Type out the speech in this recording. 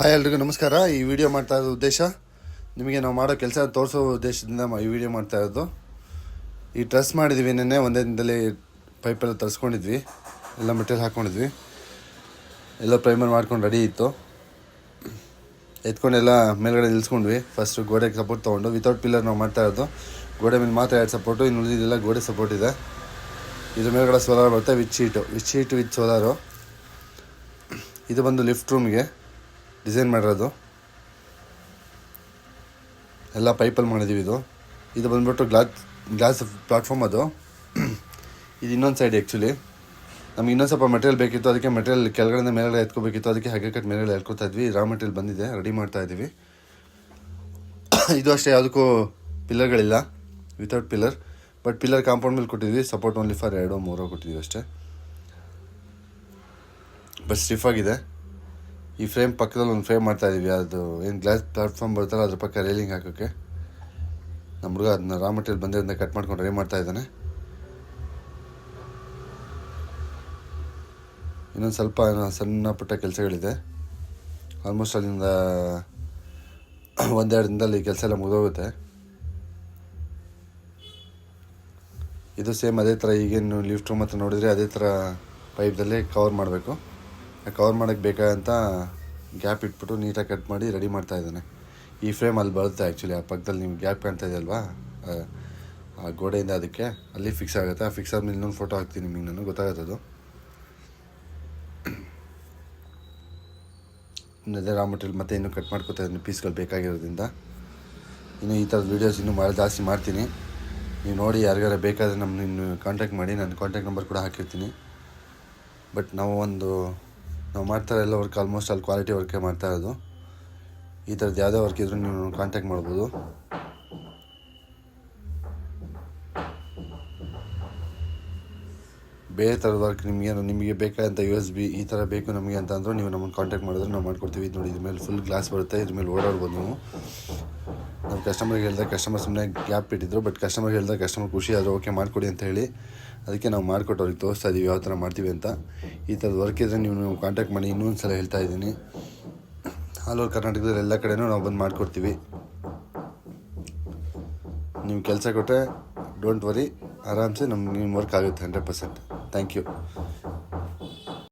Hi ಎಲ್ರಿಗೂ ನಮಸ್ಕಾರ. ಈ ವಿಡಿಯೋ ಮಾಡ್ತಾ ಇರೋ ಉದ್ದೇಶ ನಿಮಗೆ ನಾವು ಮಾಡೋ ಕೆಲಸ ತೋರಿಸೋ ಉದ್ದೇಶದಿಂದ ಈ ವಿಡಿಯೋ ಮಾಡ್ತಾ ಇರೋದು. ಈ ಡ್ರೆಸ್ ಮಾಡಿದ್ವಿ, ನೆನ್ನೆ ಒಂದೇ ದಿನದಲ್ಲಿ ಪೈಪೆಲ್ಲ ತರಿಸ್ಕೊಂಡಿದ್ವಿ, ಎಲ್ಲ ಮೆಟೀರಿಯಲ್ ಹಾಕ್ಕೊಂಡಿದ್ವಿ, ಎಲ್ಲ ಪ್ರೈಮರ್ ಮಾಡ್ಕೊಂಡು ರೆಡಿ ಇತ್ತು. ಎತ್ಕೊಂಡೆಲ್ಲ ಮೇಲ್ಗಡೆ ನಿಲ್ಸ್ಕೊಂಡ್ವಿ. ಫಸ್ಟು ಗೋಡೆಗೆ ಸಪೋರ್ಟ್ ತೊಗೊಂಡು ವಿತೌಟ್ ಪಿಲ್ಲರ್ ನಾವು ಮಾಡ್ತಾ ಇರೋದು. ಗೋಡೆ ಮೇಲೆ ಮಾತ್ರ 2 ಸಪೋರ್ಟು, ಇನ್ನು ಉಳಿದಿದ್ದೆಲ್ಲ ಗೋಡೆ ಸಪೋರ್ಟ್ ಇದೆ. ಇದ್ರ ಮೇಲ್ಗಡೆ ಸೋಲಾರ್ ಬರುತ್ತೆ ವಿತ್ ಶೀಟು ವಿತ್ ಸೋಲಾರು. ಇದು ಬಂದು ಲಿಫ್ಟ್ ರೂಮ್ಗೆ ಡಿಸೈನ್ ಮಾಡಿರೋದು, ಎಲ್ಲ ಪೈಪಲ್ಲಿ ಮಾಡಿದ್ದೀವಿ. ಇದು ಬಂದ್ಬಿಟ್ಟು ಗ್ಲಾಸ್ ಪ್ಲಾಟ್ಫಾರ್ಮ್. ಅದು ಇದು ಇನ್ನೊಂದು ಸೈಡ್. ಆ್ಯಕ್ಚುಲಿ ನಮ್ಗೆ ಇನ್ನೊಂದು ಸ್ವಲ್ಪ ಮೆಟೀರಿಯಲ್ ಬೇಕಿತ್ತು, ಅದಕ್ಕೆ ಮೆಟೀರಿಯಲ್ ಕೆಳಗಡೆ ಮೇಲ್ಗಡೆ ಎತ್ಕೋಬೇಕಿತ್ತು, ಅದಕ್ಕೆ ಹಾಗೆ ಕಟ್ ಮೇಲ್ಗಡೆ ಎತ್ಕೋತಾ ಇದ್ವಿ. ರಾ ಮೆಟೀರಿಯಲ್ ಬಂದಿದೆ, ರೆಡಿ ಮಾಡ್ತಾ ಇದ್ದೀವಿ. ಇದು ಅಷ್ಟೇ, ಯಾವುದಕ್ಕೂ ಪಿಲ್ಲರ್ಗಳಿಲ್ಲ, without pillar. But pillar compound ಮೇಲೆ ಕೊಟ್ಟಿದ್ವಿ, ಸಪೋರ್ಟ್ ಓನ್ಲಿ ಫಾರ್ 2-3 ಕೊಟ್ಟಿದ್ವಿ ಅಷ್ಟೇ. ಬಟ್ ಸ್ಟಿಫ್ ಆಗಿದೆ. ಈ ಫ್ರೇಮ್ ಪಕ್ಕದಲ್ಲಿ ಒಂದು ಫ್ರೇಮ್ ಮಾಡ್ತಾಯಿದ್ದೀವಿ. ಅದು ಏನು ಗ್ಲಾಸ್ ಪ್ಲಾಟ್ಫಾರ್ಮ್ ಬರುತ್ತಲ್ಲ, ಅದ್ರ ಪಕ್ಕ ರೈಲಿಂಗ್ ಹಾಕೋಕ್ಕೆ. ನಮ್ಮ ಹುಡುಗ ಅದನ್ನ ರಾ ಮೆಟೀರಿಯಲ್ ಬಂದಿರೋದನ್ನ ಕಟ್ ಮಾಡ್ಕೊಂಡು ರೆಡಿ ಮಾಡ್ತಾ ಇದ್ದಾನೆ. ಇನ್ನೊಂದು ಸ್ವಲ್ಪ ಸಣ್ಣ ಪುಟ್ಟ ಕೆಲಸಗಳಿದೆ. ಆಲ್ಮೋಸ್ಟ್ ಅಲ್ಲಿಂದ 1-2 ದಿನದಲ್ಲಿ ಈ ಕೆಲಸ ಎಲ್ಲ ಮುಗಿದೋಗುತ್ತೆ. ಇದು ಸೇಮ್ ಅದೇ ಥರ ಈಗೇನು ಲಿಫ್ಟ್ ರೂಮ್ ಹತ್ರ ನೋಡಿದರೆ ಅದೇ ಥರ ಪೈಪ್ದಲ್ಲಿ ಕವರ್ ಮಾಡಬೇಕು. ಕವರ್ ಮಾಡೋಕ್ಕೆ ಬೇಕಾದಂಥ ಗ್ಯಾಪ್ ಇಟ್ಬಿಟ್ಟು ನೀಟಾಗಿ ಕಟ್ ಮಾಡಿ ರೆಡಿ ಮಾಡ್ತಾ ಇದ್ದಾನೆ. ಈ ಫ್ರೇಮ್ ಅಲ್ಲಿ ಬರುತ್ತೆ ಆ್ಯಕ್ಚುಲಿ, ಆ ಪಕ್ಕದಲ್ಲಿ ನಿಮ್ಗೆ ಗ್ಯಾಪ್ ಕಾಣ್ತಾ ಇದೆಯಲ್ವಾ, ಆ ಗೋಡೆಯಿಂದ ಅದಕ್ಕೆ ಅಲ್ಲಿ ಫಿಕ್ಸ್ ಆಗುತ್ತೆ. ಆ ಫಿಕ್ಸ್ ಆದಮೇಲೆ ಇನ್ನೊಂದು ಫೋಟೋ ಹಾಕ್ತೀನಿ ನಿಮಗೆ, ನನಗೆ ಗೊತ್ತಾಗುತ್ತದು. ಅದೇ ರಾ ಮೆಟೀರಿಯಲ್ ಮತ್ತೆ ಇನ್ನೂ ಕಟ್ ಮಾಡ್ಕೊತಾ ಇದ್ದೀನಿ ಪೀಸ್ಗಳು ಬೇಕಾಗಿರೋದ್ರಿಂದ. ಇನ್ನು ಈ ಥರದ ವೀಡಿಯೋಸ್ ಇನ್ನೂ ಜಾಸ್ತಿ ಮಾಡ್ತೀನಿ. ನೀವು ನೋಡಿ, ಯಾರಿಗಾರ ಬೇಕಾದರೆ ನಮ್ಮನ್ನು ಕಾಂಟ್ಯಾಕ್ಟ್ ಮಾಡಿ. ನನ್ನ ಕಾಂಟ್ಯಾಕ್ಟ್ ನಂಬರ್ ಕೂಡ ಹಾಕಿರ್ತೀನಿ. ಬಟ್ ನಾವು ಮಾಡ್ತಾ ಎಲ್ಲ ವರ್ಕ್ ಆಲ್ಮೋಸ್ಟ್ ಅಲ್ಲಿ ಕ್ವಾಲಿಟಿ ವರ್ಕೇ ಮಾಡ್ತಾ ಇರೋದು. ಈ ಥರದ್ದು ಯಾವುದೇ ವರ್ಕ್ ಇದ್ರೂ ನೀವು ಕಾಂಟ್ಯಾಕ್ಟ್ ಮಾಡ್ಬೋದು. ಬೇರೆ ಥರದ ವರ್ಕ್ ನಿಮಗೆ ಬೇಕಾದಂಥ USB ಈ ಥರ ಬೇಕು ನಮಗೆ ಅಂತ ಅಂದರೂ ನೀವು ನಮ್ಮನ್ನು ಕಾಂಟ್ಯಾಕ್ಟ್ ಮಾಡಿದ್ರೆ ನಾವು ಮಾಡ್ಕೊಡ್ತೀವಿ. ಇದು ನೋಡಿ, ಇದ್ರ ಮೇಲೆ ಫುಲ್ ಗ್ಲಾಸ್ ಬರುತ್ತೆ, ಇದ್ರ ಮೇಲೆ ಓಡಾಡ್ಬೋದು ನೀವು. ನಮ್ಮ ಕಸ್ಟಮರ್ಗೆ ಹೇಳಿದಾಗ ಕಸ್ಟಮರ್ ಸುಮ್ಮನೆ ಗ್ಯಾಪ್ ಬಿಟ್ಟಿದ್ರು, ಬಟ್ ಕಸ್ಟಮರ್ಗೆ ಹೇಳಿದಾಗ ಕಸ್ಟಮರ್ ಖುಷಿ ಆದರೆ ಓಕೆ ಮಾಡಿಕೊಡಿ ಅಂತ ಹೇಳಿ ಅದಕ್ಕೆ ನಾವು ಮಾಡಿಕೊಟ್ಟು ಅವ್ರಿಗೆ ತೋರಿಸ್ತಾ ಇದ್ದೀವಿ ಯಾವ ಥರ ಮಾಡ್ತೀವಿ ಅಂತ. ಈ ಥರದ ವರ್ಕ್ ಇದ್ದರೆ ನೀವು ಕಾಂಟ್ಯಾಕ್ಟ್ ಮಾಡಿ. ಇನ್ನೊಂದು ಸಲ ಹೇಳ್ತಾ ಇದ್ದೀನಿ, ಆಲ್ ಓವರ್ ಕರ್ನಾಟಕದಲ್ಲಿ ಎಲ್ಲ ಕಡೆಯೂ ನಾವು ಬಂದು ಮಾಡಿಕೊಡ್ತೀವಿ. ನೀವು ಕೆಲಸ ಕೊಟ್ಟರೆ ಡೋಂಟ್ ವರಿ, ಆರಾಮ್ಸೆ ನಿಮ್ಮ ವರ್ಕ್ ಆಗುತ್ತೆ 100%. Thank you.